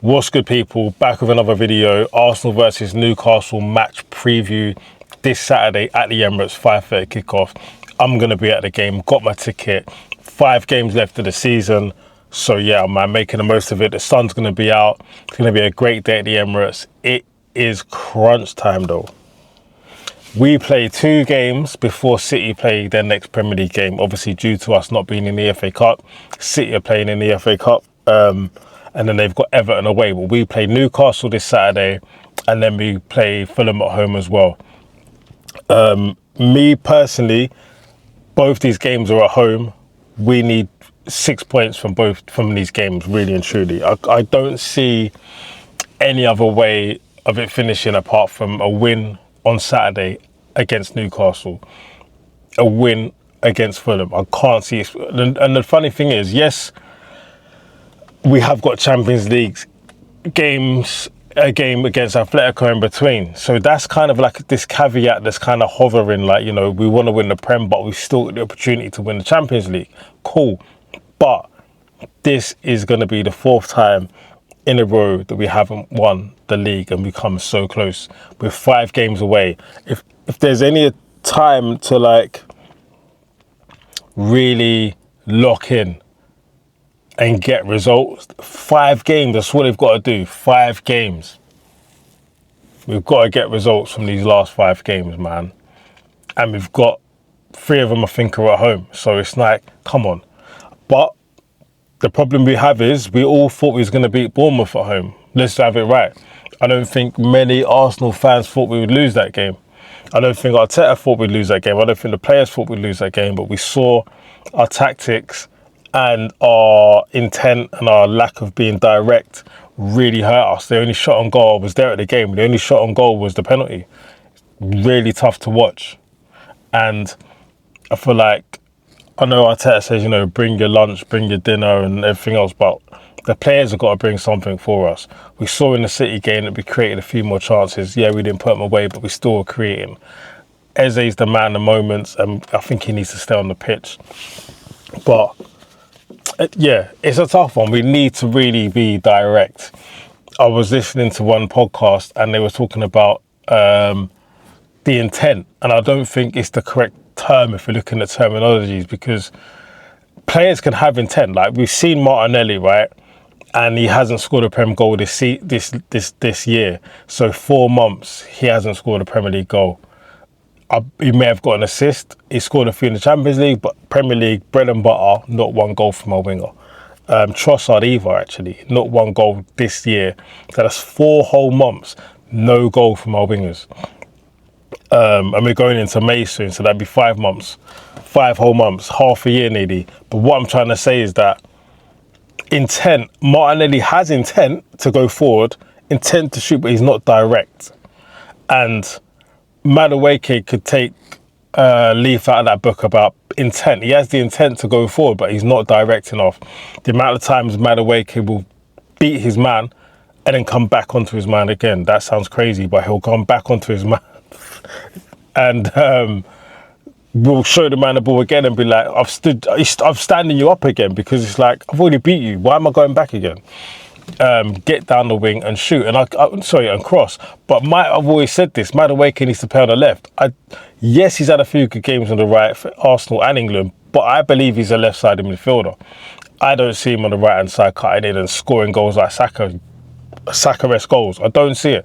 What's good, people? Back with another video. Arsenal versus Newcastle match preview this Saturday at the Emirates, 5:30 kickoff. I'm going to be at the game, got my ticket. 5 games left of the season. So yeah, I'm making the most of it. The sun's going to be out. It's going to be a great day at the Emirates. It is crunch time though. We play 2 games before City play their next Premier League game. Obviously, due to us not being in the FA Cup, City are playing in the FA Cup. And then they've got Everton away. But we play Newcastle this Saturday, and then we play Fulham at home as well. Me personally, both these games are at home. We need 6 points from these games, really and truly. I don't see any other way of it finishing apart from a win on Saturday against Newcastle, a win against Fulham. I can't see it. And the funny thing is, yes, we have got Champions League games, a game against Atletico in between. So that's kind of like this caveat that's kind of hovering, like, you know, we want to win the Prem, but we still get the opportunity to win the Champions League. Cool. But this is going to be the 4th time in a row that we haven't won the league, and we come so close. We're 5 games away. If there's any time to like really lock in and get results, 5 games, that's what they've got to do. 5 games. We've got to get results from these last 5 games, man. And we've got 3 of them, I think, are at home. So it's like, come on. But the problem we have is we all thought we was going to beat Bournemouth at home. Let's have it right. I don't think many Arsenal fans thought we would lose that game. I don't think Arteta thought we'd lose that game. I don't think the players thought we'd lose that game. But we saw our tactics and our intent and our lack of being direct really hurt us. The only shot on goal was there at the game. The only shot on goal was the penalty. Really tough to watch. And I feel like, I know Arteta says, you know, bring your lunch, bring your dinner and everything else, but the players have got to bring something for us. We saw in the City game that we created a few more chances. Yeah, we didn't put them away, but we still were creating. Eze's the man of moments, and I think he needs to stay on the pitch. But yeah, it's a tough one. We need to really be direct. I was listening to one podcast and they were talking about the intent, and I don't think it's the correct term if you're looking at terminologies, because players can have intent. Like we've seen Martinelli, right? And he hasn't scored a Prem goal this year. So 4 months he hasn't scored a Premier League goal. He may have got an assist. He scored a few in the Champions League, but Premier League, bread and butter, not 1 goal from our winger. Trossard either, actually. Not 1 goal this year. So that's 4 whole months, no goal from our wingers. And we're going into May soon, so that'd be 5 months. 5 whole months, half a year nearly. But what I'm trying to say is that intent, Martinelli has intent to go forward, intent to shoot, but he's not direct. And Madueke could take a leaf out of that book about intent. He has the intent to go forward, but he's not direct enough. The amount of times Madueke will beat his man and then come back onto his man again. That sounds crazy, but he'll come back onto his man and we'll show the man the ball again and be like, I'm standing you up again, because it's like, I've already beat you. Why am I going back again? Get down the wing and shoot, and and cross. But I've always said this, Madueke needs to play on the left. Yes, he's had a few good games on the right for Arsenal and England, but I believe he's a left-sided midfielder. I don't see him on the right-hand side cutting in and scoring goals like Saka-esque goals. I don't see it.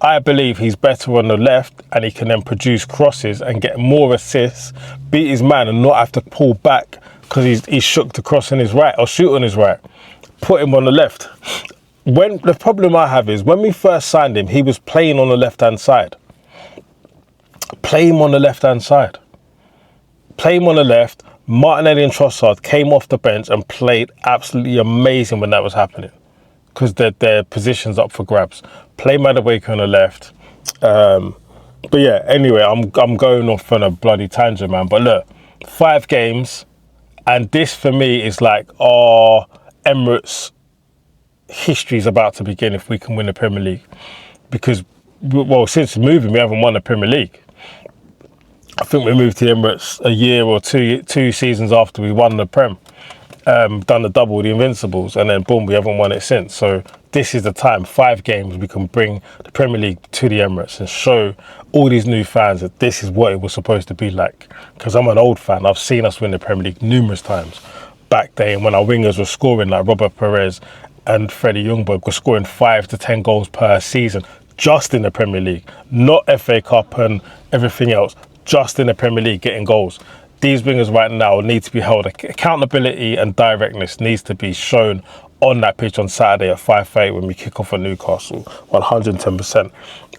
I believe he's better on the left, and he can then produce crosses and get more assists, beat his man and not have to pull back because he's shook to cross on his right or shoot on his right. Put him on the left. When the problem I have is when we first signed him, he was playing on the left-hand side. Play him on the left-hand side. Play him on the left. Martinelli and Trossard came off the bench and played absolutely amazing when that was happening, because their positions up for grabs. Play Madueke on the left. But yeah, anyway, I'm going off on a bloody tangent, man. But look, 5 games, and this for me is like our Emirates history is about to begin if we can win the Premier League. Because, well, since moving, we haven't won the Premier League. I think we moved to Emirates a year or two seasons after we won the Prem. Done the double, the Invincibles, and then boom, we haven't won it since. So this is the time. 5 games, we can bring the Premier League to the Emirates and show all these new fans that this is what it was supposed to be like. Because I'm an old fan. I've seen us win the Premier League numerous times back then when our wingers were scoring, like Robert Perez and Freddie Ljungberg were scoring 5 to 10 goals per season just in the Premier League, not FA Cup and everything else, just in the Premier League getting goals. These wingers right now need to be held. Accountability and directness needs to be shown on that pitch on Saturday at 5:30 when we kick off at Newcastle, 110%.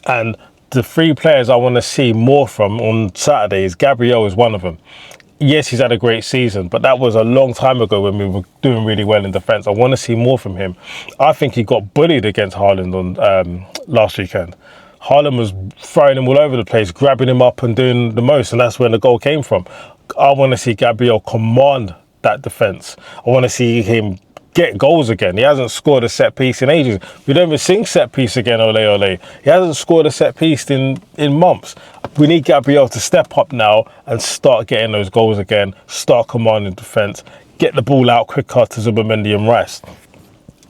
And the 3 players I want to see more from on Saturday is Gabriel is one of them. Yes, he's had a great season, but that was a long time ago when we were doing really well in defence. I want to see more from him. I think he got bullied against Haaland on last weekend. Haaland was throwing him all over the place, grabbing him up and doing the most, and that's where the goal came from. I want to see Gabriel command that defence. I want to see him get goals again. He hasn't scored a set piece in ages. We don't even sing set piece again, ole ole. He hasn't scored a set piece in months. We need Gabriel to step up now and start getting those goals again, start commanding defence, get the ball out quicker to Zubimendi and Rice.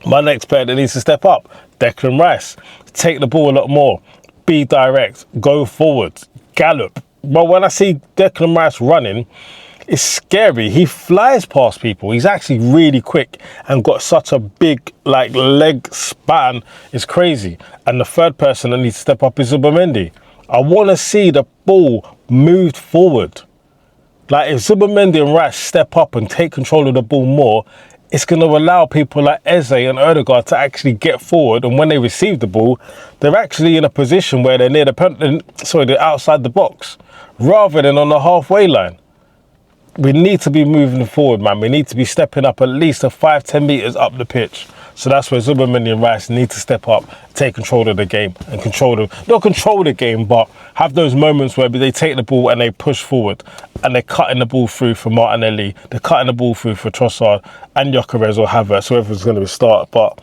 My next player that needs to step up, Declan Rice. Take the ball a lot more, be direct, go forward, gallop. But when I see Declan Rice running, it's scary. He flies past people. He's actually really quick and got such a big leg span. It's crazy. And the third person that needs to step up is Zubimendi. I want to see the ball moved forward. Like if Zubimendi and Rice step up and take control of the ball more, it's going to allow people like Eze and Ødegaard to actually get forward. And when they receive the ball, they're actually in a position where they're they're outside the box rather than on the halfway line. We need to be moving forward, man. We need to be stepping up at least 5-10 metres up the pitch. So that's where Zubimendi and Rice need to step up, take control of the game and not control the game, but have those moments where they take the ball and they push forward and they're cutting the ball through for Martinelli, they're cutting the ball through for Trossard and Gyökeres or Havertz, whoever's going to start. But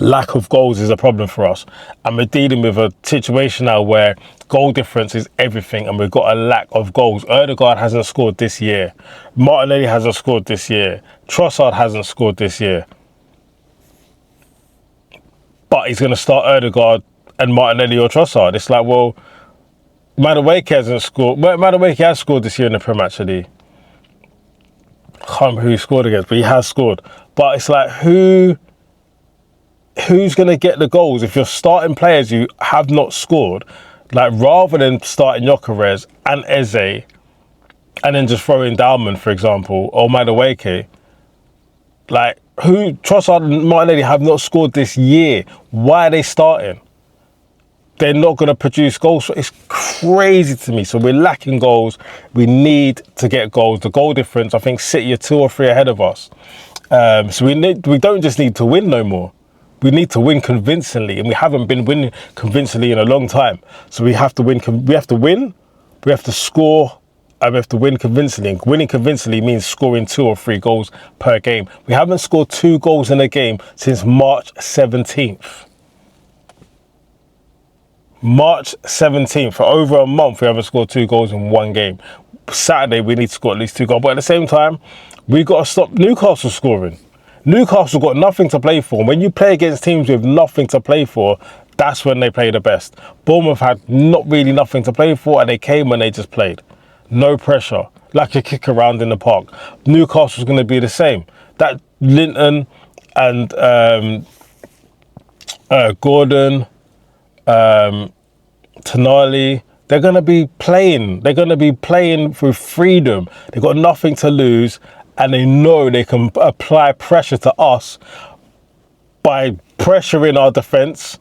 lack of goals is a problem for us. And we're dealing with a situation now where goal difference is everything and we've got a lack of goals. Ødegaard hasn't scored this year. Martinelli hasn't scored this year. Trossard hasn't scored this year. But he's going to start Ødegaard and Martinelli or Trossard. It's like, well, Madueke hasn't scored. Madueke has scored this year in the Prem, actually. I can't remember who he scored against, but he has scored. But it's like, who's going to get the goals if you're starting players who have not scored? Like, rather than starting Gyökeres and Eze and then just throwing Dalman, for example, or Madueke, like, Trossard and Martinelli have not scored this year. Why are they starting? They're not going to produce goals. It's crazy to me. So we're lacking goals. We need to get goals. The goal difference, I think City are 2 or 3 ahead of us. So we don't just need to win no more. We need to win convincingly, and we haven't been winning convincingly in a long time. So we have to win. We have to score, and we have to win convincingly. And winning convincingly means scoring 2 or 3 goals per game. We haven't scored 2 goals in a game since March 17th. March 17th. For over a month, we haven't scored 2 goals in one game. Saturday, we need to score at least 2 goals. But at the same time, we've got to stop Newcastle scoring. Newcastle got nothing to play for. When you play against teams with nothing to play for, that's when they play the best. Bournemouth had not really nothing to play for, and they came and they just played. No pressure, like a kick around in the park. Newcastle's going to be the same. That Linton and Gordon, Tonali, they're going to be playing. They're going to be playing for freedom. They've got nothing to lose. And they know they can apply pressure to us by pressuring our defence,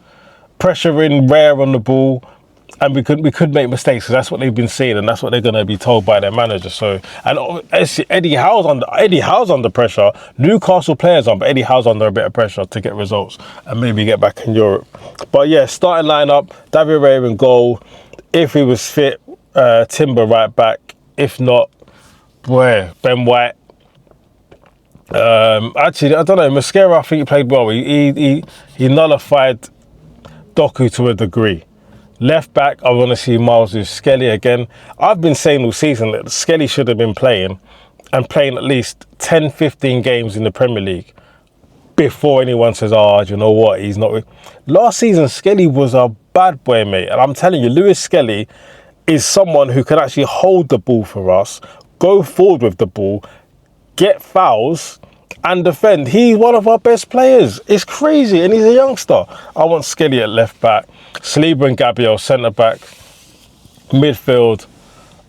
pressuring Rare on the ball, and we could make mistakes. So that's what they've been saying, and that's what they're going to be told by their manager. So, and Eddie Howe's under pressure. Newcastle players on, but Eddie Howe's under a bit of pressure to get results and maybe get back in Europe. But yeah, starting lineup: David Raya in goal. If he was fit, Timber right back. If not, Ben White. Actually, I don't know. Mosquera, I think he played well. He nullified Doku to a degree. Left back, I want to see Miles with Skelly again. I've been saying all season that Skelly should have been playing and playing at least 10, 15 games in the Premier League. before anyone says, oh, do you know what, he's not. Last season, Skelly was a bad boy, mate. And I'm telling you, Lewis Skelly is someone who can actually hold the ball for us, go forward with the ball, get fouls, and defend. He's one of our best players. It's crazy, and he's a youngster. I want Skelly at left back, Saliba and Gabriel centre back, midfield.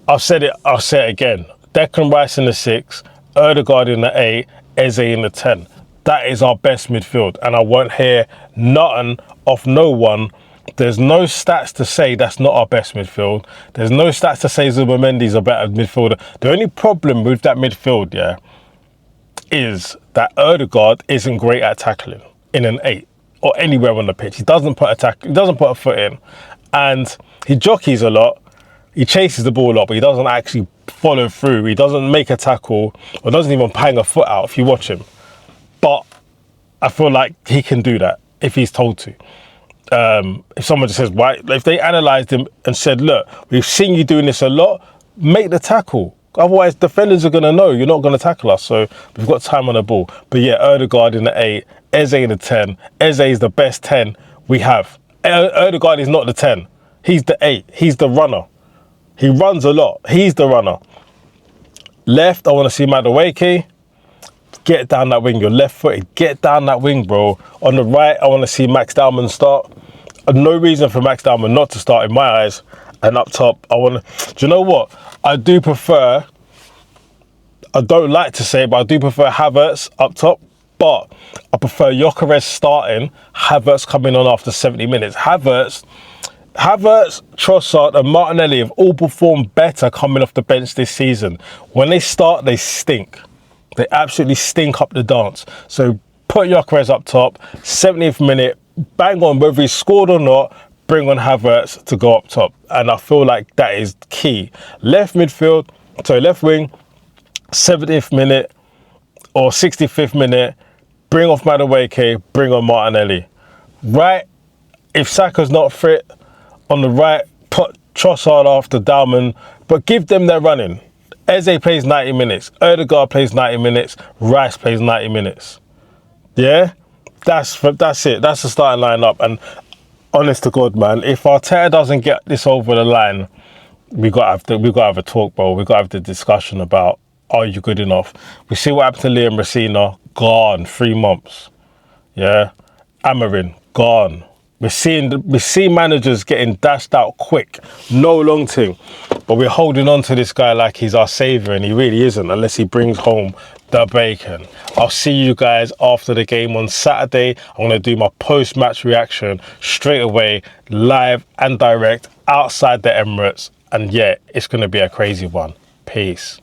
I'll say it again. Declan Rice in the 6, Ødegaard in the 8, Eze in the 10. That is our best midfield, and I won't hear nothing off no one. There's no stats to say that's not our best midfield. There's no stats to say Zubimendi's a better midfielder. The only problem with that midfield, yeah, is that Ødegaard isn't great at tackling in an 8 or anywhere on the pitch. He doesn't put a foot in, and he jockeys a lot. He chases the ball a lot, but he doesn't actually follow through. He doesn't make a tackle or doesn't even hang a foot out if you watch him. But I feel like he can do that if he's told to. If someone just says, why, if they analysed him and said, look, we've seen you doing this a lot, make the tackle. Otherwise, defenders are going to know you're not going to tackle us. So we've got time on the ball. But yeah, Ødegaard in the 8, Eze in the 10. Eze is the best 10 we have. Ødegaard is not the 10. He's the 8. He's the runner. He runs a lot. He's the runner. Left, I want to see Madueke. Get down that wing. You're left-footed. Get down that wing, bro. On the right, I want to see Max Dowman start. No reason for Max Dowman not to start in my eyes. And up top, I want to... Do you know what? I do prefer... I don't like to say it, but I do prefer Havertz up top. But I prefer Gyökeres starting, Havertz coming on after 70 minutes. Havertz, Trossard and Martinelli have all performed better coming off the bench this season. When they start, they stink. They absolutely stink up the dance. So put Gyökeres up top, 70th minute, bang on, whether he scored or not, bring on Havertz to go up top. And I feel like that is key. Left wing, 70th minute or 65th minute, bring off Madueke, bring on Martinelli. Right, if Saka's not fit, on the right, put Trossard after Dowman, but give them their running. Eze plays 90 minutes, Ødegaard plays 90 minutes, Rice plays 90 minutes. Yeah? That's it. That's the starting lineup. And honest to God, man, if Arteta doesn't get this over the line, we got to have a talk, bro. We got to have the discussion about, are you good enough? We see what happened to Liam Messina, gone, 3 months. Yeah? Amarin, gone. We're seeing managers getting dashed out quick, no long thing. But we're holding on to this guy like he's our saviour, and he really isn't unless he brings home the bacon. I'll see you guys after the game on Saturday. I'm going to do my post-match reaction straight away, live and direct, outside the Emirates. And yeah, it's going to be a crazy one. Peace.